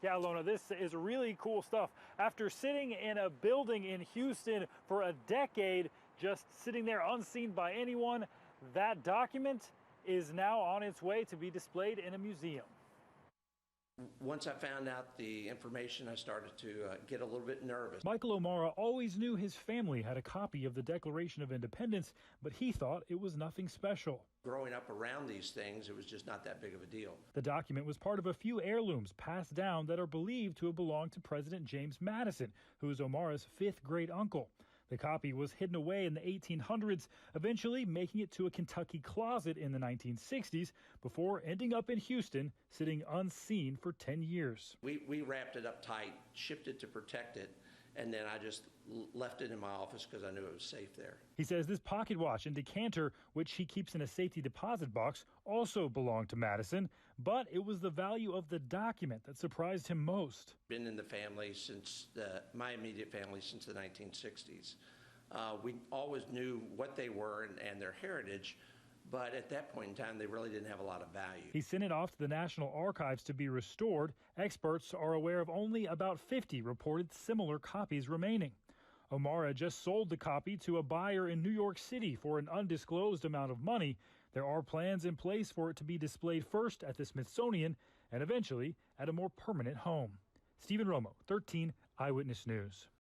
Yeah, Lona, this is really cool stuff. After sitting in a building in Houston for a decade, just sitting there unseen by anyone, that document is now on its way to be displayed in a museum. Once I found out the information, I started to get a little bit nervous. Michael O'Mara always knew his family had a copy of the Declaration of Independence, but he thought it was nothing special. Growing up around these things, it was just not that big of a deal. The document was part of a few heirlooms passed down that are believed to have belonged to President James Madison, who is O'Mara's fifth great uncle. The copy was hidden away in the 1800s, eventually making it to a Kentucky closet in the 1960s before ending up in Houston, sitting unseen for 10 years. We wrapped it up tight, shipped it to protect it, and then I just left it in my office because I knew it was safe there. He says this pocket watch and decanter, which he keeps in a safety deposit box, also belonged to Madison, but it was the value of the document that surprised him most. Been in the family since my immediate family since the 1960s. We always knew what they were and their heritage, but at that point in time, they really didn't have a lot of value. He sent it off to the National Archives to be restored. Experts are aware of only about 50 reported similar copies remaining. O'Mara just sold the copy to a buyer in New York City for an undisclosed amount of money. There are plans in place for it to be displayed first at the Smithsonian and eventually at a more permanent home. Stephen Romo, 13 Eyewitness News.